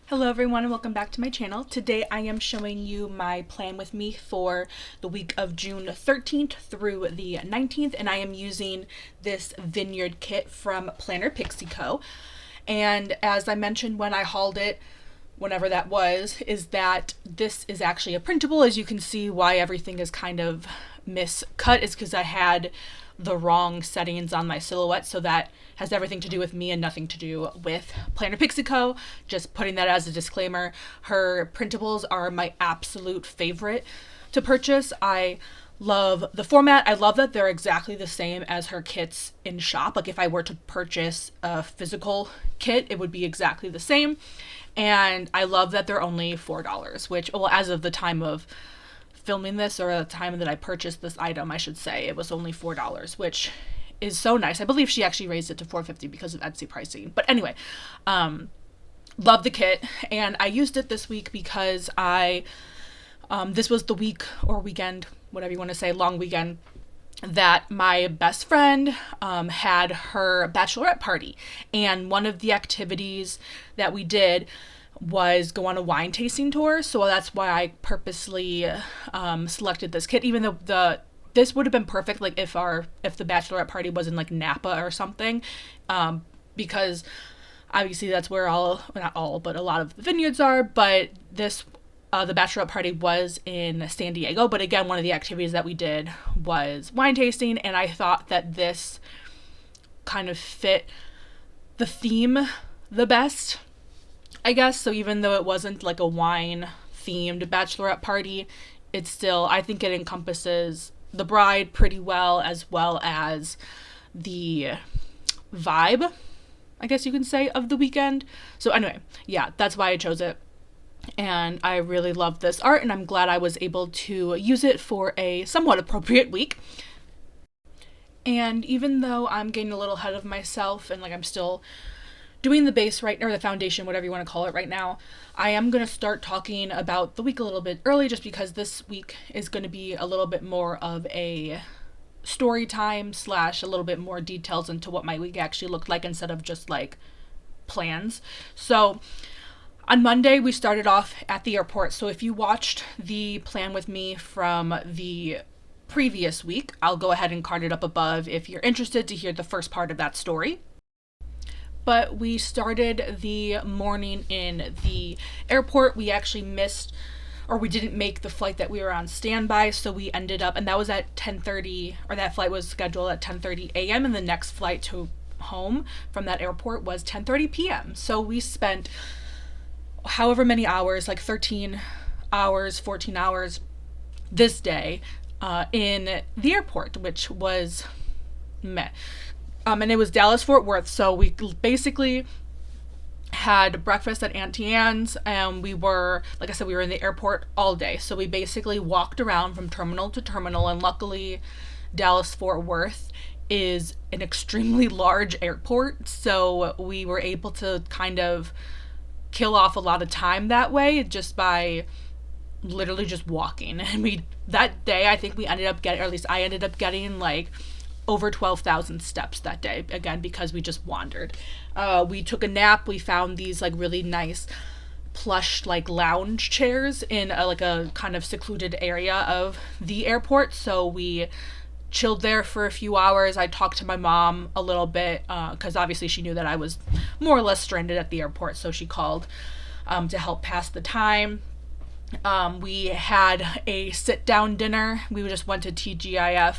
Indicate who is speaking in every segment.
Speaker 1: Hello everyone and welcome back to my channel. Today I am showing you my plan with me for the week of June 13th through the 19th, and I am using this Vineyard kit from Planner Pixie Co. And as I mentioned when I hauled it, whenever that was, is that this is actually a printable. As you can see, why everything is kind of miscut is because I had the wrong settings on my silhouette, so that has everything to do with me and nothing to do with Planner Pixie Co. Just putting that as a disclaimer. Her printables are my absolute favorite to purchase. I love the format. I love that they're exactly the same as her kits in shop. Like if I were to purchase a physical kit, it would be exactly the same. And I love that they're only $4, which, well, as of the time of filming this, or at the time that I purchased this item, I should say, it was only $4, which is so nice. I believe she actually raised it to $4.50 because of Etsy pricing. But anyway, love the kit, and I used it this week because this was the week or weekend, whatever you want to say, long weekend, that my best friend had her bachelorette party. And one of the activities that we did was go on a wine tasting tour. So that's why I purposely selected this kit, even though this would have been perfect like if the bachelorette party was in like Napa or something, because obviously that's where not all, but a lot of the vineyards are. But this the bachelorette party was in San Diego. But again, one of the activities that we did was wine tasting, and I thought that this kind of fit the theme the best, I guess. So even though it wasn't like a wine themed bachelorette party, it's still, I think it encompasses the bride pretty well as the vibe, I guess you can say, of the weekend. So anyway, yeah, that's why I chose it. And I really love this art, and I'm glad I was able to use it for a somewhat appropriate week. And even though I'm getting a little ahead of myself and like I'm still doing the base right, or the foundation, whatever you want to call it right now, I am going to start talking about the week a little bit early, just because this week is going to be a little bit more of a story time / a little bit more details into what my week actually looked like instead of just like plans. So on Monday, we started off at the airport. So if you watched the plan with me from the previous week, I'll go ahead and card it up above if you're interested to hear the first part of that story. But we started the morning in the airport. We actually we didn't make the flight that we were on standby, so we ended up, and that was at 10:30, or that flight was scheduled at 10:30 a.m., and the next flight to home from that airport was 10:30 p.m. So we spent however many hours, like 13 hours, 14 hours this day in the airport, which was meh. And it was Dallas-Fort Worth, so we basically had breakfast at Auntie Anne's, and we were, like I said, we were in the airport all day. So we basically walked around from terminal to terminal, and luckily Dallas-Fort Worth is an extremely large airport, so we were able to kind of kill off a lot of time that way just by literally just walking. And that day, I think we ended up getting, or at least I ended up getting like over 12,000 steps that day, again, because we just wandered. We took a nap. We found these like really nice plush like lounge chairs in a kind of secluded area of the airport. So we chilled there for a few hours. I talked to my mom a little bit because obviously she knew that I was more or less stranded at the airport, so she called to help pass the time. We had a sit-down dinner. We just went to TGIF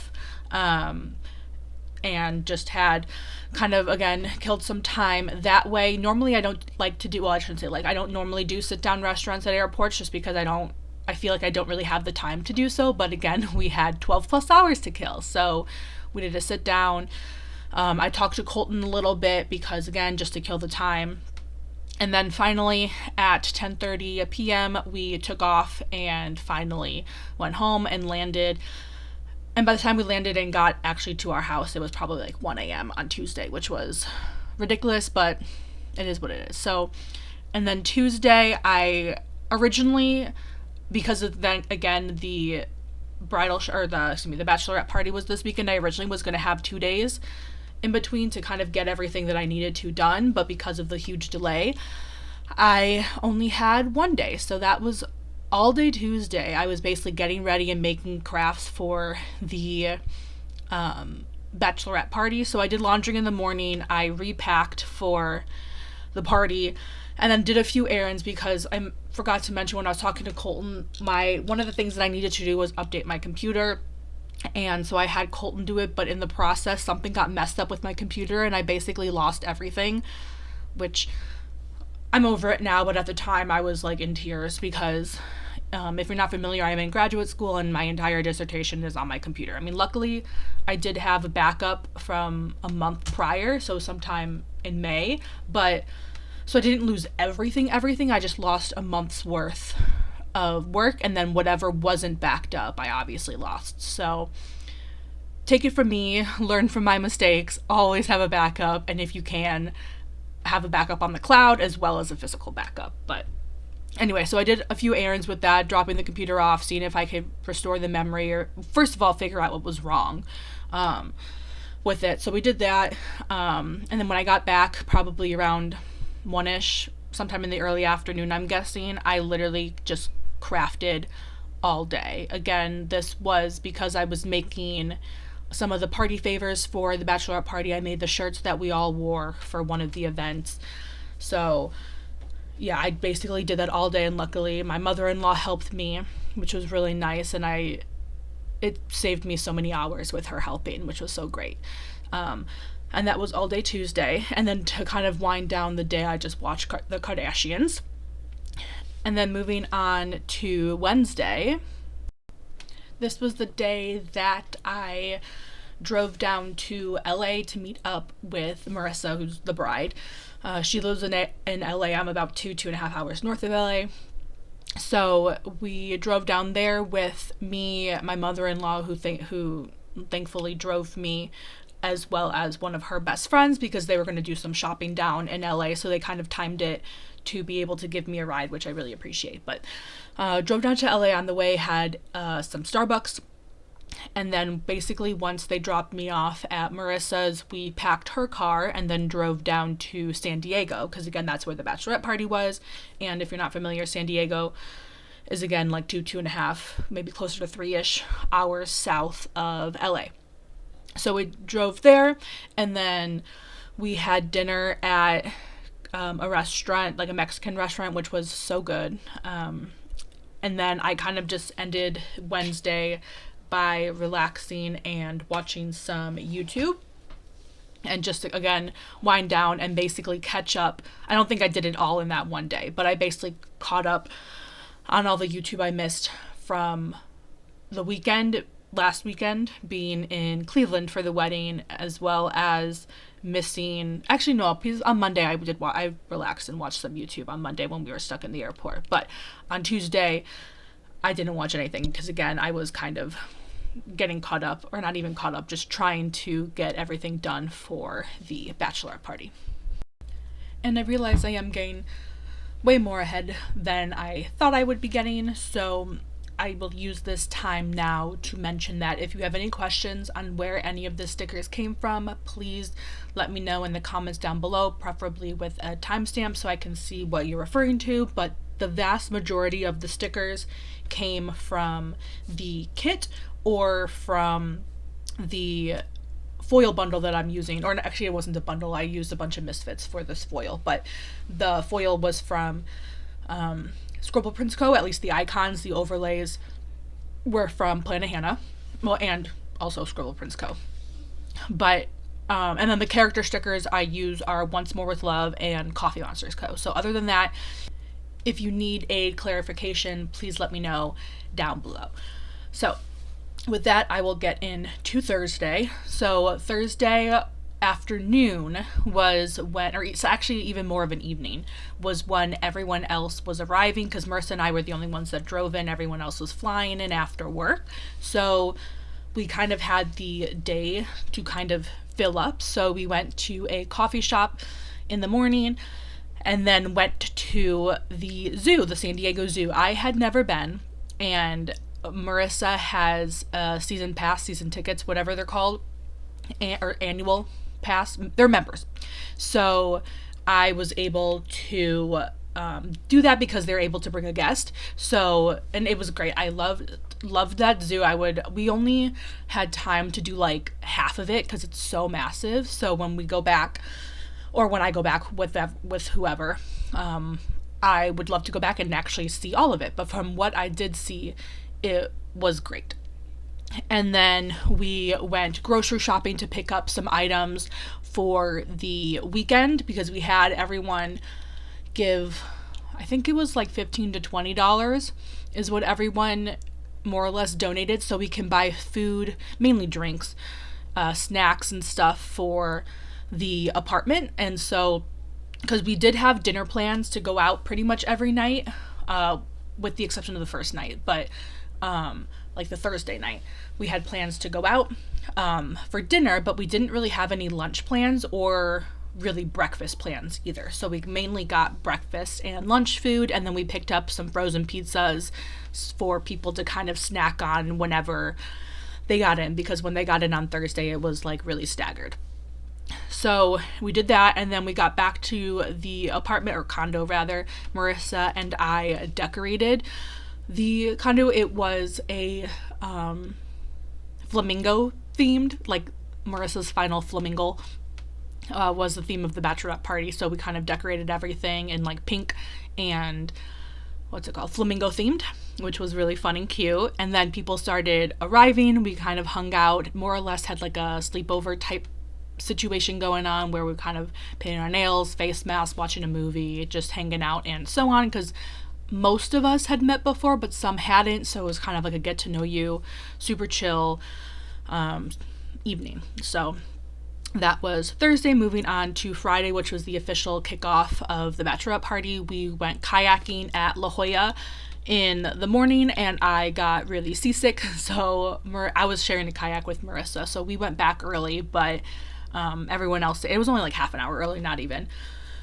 Speaker 1: and just had kind of, again, killed some time that way. Normally I don't like to do, well, I shouldn't say like, I don't normally do sit-down restaurants at airports just because I feel like I don't really have the time to do so. But again, we had 12 plus hours to kill, so we did a sit down. I talked to Colton a little bit because, again, just to kill the time. And then finally at 10:30 p.m. we took off and finally went home and landed. And by the time we landed and got actually to our house, it was probably like 1 a.m. on Tuesday, which was ridiculous, but it is what it is. So, and then Tuesday, I originally, because of then again the the bachelorette party was this weekend, I originally was going to have 2 days in between to kind of get everything that I needed to done, but because of the huge delay, I only had one day, so that was all day Tuesday. I was basically getting ready and making crafts for the bachelorette party. So I did laundry in the morning. I repacked for the party, and then did a few errands because I forgot to mention when I was talking to Colton, one of the things that I needed to do was update my computer. And so I had Colton do it, but in the process, something got messed up with my computer and I basically lost everything, which I'm over it now, but at the time I was like in tears because if you're not familiar, I'm in graduate school and my entire dissertation is on my computer. I mean, luckily, I did have a backup from a month prior, so sometime in May, but so I didn't lose everything. I just lost a month's worth of work, and then whatever wasn't backed up, I obviously lost. So take it from me, learn from my mistakes, always have a backup, and if you can, have a backup on the cloud as well as a physical backup. But anyway, so I did a few errands with that, dropping the computer off, seeing if I could restore the memory, or first of all, figure out what was wrong with it. So we did that, and then when I got back, probably around 1-ish, sometime in the early afternoon, I'm guessing, I literally just crafted all day. Again, this was because I was making some of the party favors for the bachelorette party. I made the shirts that we all wore for one of the events. So yeah, I basically did that all day, and luckily my mother-in-law helped me, which was really nice, and it saved me so many hours with her helping, which was so great. And that was all day Tuesday. And then to kind of wind down the day, I just watched the Kardashians. And then moving on to Wednesday, this was the day that I drove down to LA to meet up with Marissa, who's the bride. She lives in LA. I'm about 2.5 hours north of LA. So we drove down there with me, my mother-in-law, who thankfully drove me, as well as one of her best friends, because they were going to do some shopping down in LA, so they kind of timed it to be able to give me a ride, which I really appreciate. But drove down to LA. On the way, had some Starbucks, and then basically once they dropped me off at Marissa's, we packed her car and then drove down to San Diego, because again, that's where the bachelorette party was. And if you're not familiar, San Diego is again like 2.5, maybe closer to 3-ish hours south of LA. So we drove there, and then we had dinner at a restaurant, like a Mexican restaurant, which was so good. And then I kind of just ended Wednesday by relaxing and watching some YouTube, and just to, again, wind down and basically catch up. I don't think I did it all in that one day, but I basically caught up on all the YouTube I missed from the last weekend, being in Cleveland for the wedding, as well as missing, actually no, because on Monday I relaxed and watched some YouTube on Monday when we were stuck in the airport. But on Tuesday I didn't watch anything because again, I was kind of getting caught up, or not even caught up, just trying to get everything done for the bachelorette party. And I realized I am getting way more ahead than I thought I would be getting, so I will use this time now to mention that if you have any questions on where any of the stickers came from, please let me know in the comments down below, preferably with a timestamp so I can see what you're referring to. But the vast majority of the stickers came from the kit or from the foil bundle that I'm using. Or actually, it wasn't a bundle. I used a bunch of misfits for this foil, but the foil was from Scribble Prints Co. At least the icons, the overlays were from Planet Hannah, well, and also Scribble Prints Co. But and then the character stickers I use are Once More with Love and Coffee Monsters Co. So other than that, if you need a clarification, please let me know down below. So with that, I will get into Thursday. So Thursday afternoon was when, or it's actually even more of an evening, was when everyone else was arriving, because Marissa and I were the only ones that drove in. Everyone else was flying in after work. So we kind of had the day to kind of fill up. So we went to a coffee shop in the morning and then went to the zoo, the San Diego Zoo. I had never been, and Marissa has a season tickets, whatever they're called, or annual pass. They're members. So I was able to do that because they're able to bring a guest. So, and it was great. I loved that zoo. We only had time to do like half of it because it's so massive. So when we go back, or when I go back with whoever, I would love to go back and actually see all of it. But from what I did see, it was great. And then we went grocery shopping to pick up some items for the weekend because we had everyone give, I think it was like $15 to $20 is what everyone more or less donated, so we can buy food, mainly drinks, snacks and stuff for the apartment. And so, because we did have dinner plans to go out pretty much every night, with the exception of the first night, but like the Thursday night, we had plans to go out for dinner, but we didn't really have any lunch plans or really breakfast plans either. So we mainly got breakfast and lunch food, and then we picked up some frozen pizzas for people to kind of snack on whenever they got in, because when they got in on Thursday, it was like really staggered. So we did that, and then we got back to the apartment, or condo rather. Marissa and I decorated the condo. It was a flamingo themed, like Marissa's final flamingo was the theme of the bachelorette party. So we kind of decorated everything in like pink and flamingo themed, which was really fun and cute. And then people started arriving. We kind of hung out, more or less had like a sleepover type situation going on where we kind of painting our nails, face masks, watching a movie, just hanging out and so on, because most of us had met before but some hadn't, so it was kind of like a get to know you, super chill evening. So that was Thursday. Moving on to Friday, which was the official kickoff of the bachelorette party. We went kayaking at La Jolla in the morning, and I got really seasick, so I was sharing a kayak with Marissa, so we went back early, but everyone else, it was only like half an hour early, not even.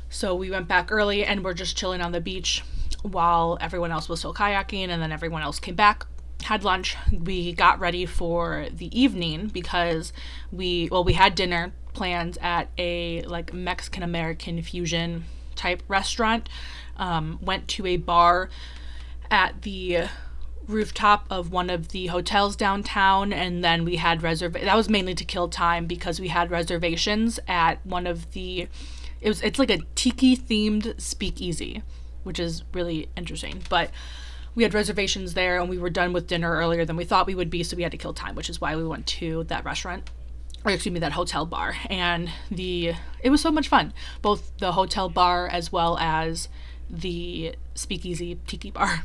Speaker 1: So we went back early and we're just chilling on the beach while everyone else was still kayaking, and then everyone else came back, had lunch. We got ready for the evening because we had dinner plans at a like Mexican American fusion type restaurant, went to a bar at the rooftop of one of the hotels downtown, and then we had that was mainly to kill time because we had reservations at one of the, it's like a tiki themed speakeasy, which is really interesting. But we had reservations there, and we were done with dinner earlier than we thought we would be, so we had to kill time, which is why we went to that restaurant, or excuse me, that hotel bar. And it was so much fun, both the hotel bar as well as the speakeasy tiki bar.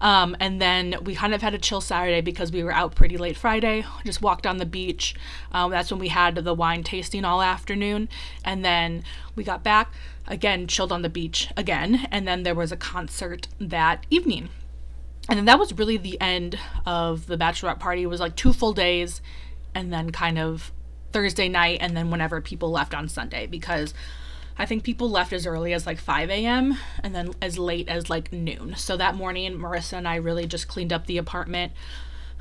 Speaker 1: And then we kind of had a chill Saturday because we were out pretty late Friday, just walked on the beach. That's when we had the wine tasting all afternoon, and then we got back again, chilled on the beach again, and then there was a concert that evening. And then that was really the end of the bachelorette party. It was like 2 full days, and then kind of Thursday night, and then whenever people left on Sunday, because I think people left as early as like 5 a.m. and then as late as like noon. So that morning, Marissa and I really just cleaned up the apartment.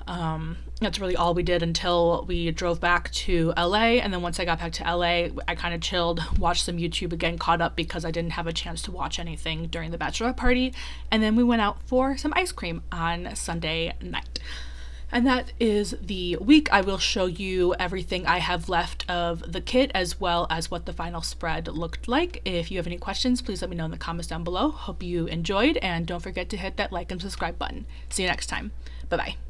Speaker 1: That's really all we did until we drove back to LA. And then once I got back to LA, I kind of chilled, watched some YouTube again, caught up because I didn't have a chance to watch anything during the bachelorette party. And then we went out for some ice cream on Sunday night. And that is the week. I will show you everything I have left of the kit, as well as what the final spread looked like. If you have any questions, please let me know in the comments down below. Hope you enjoyed, and don't forget to hit that like and subscribe button. See you next time. Bye-bye.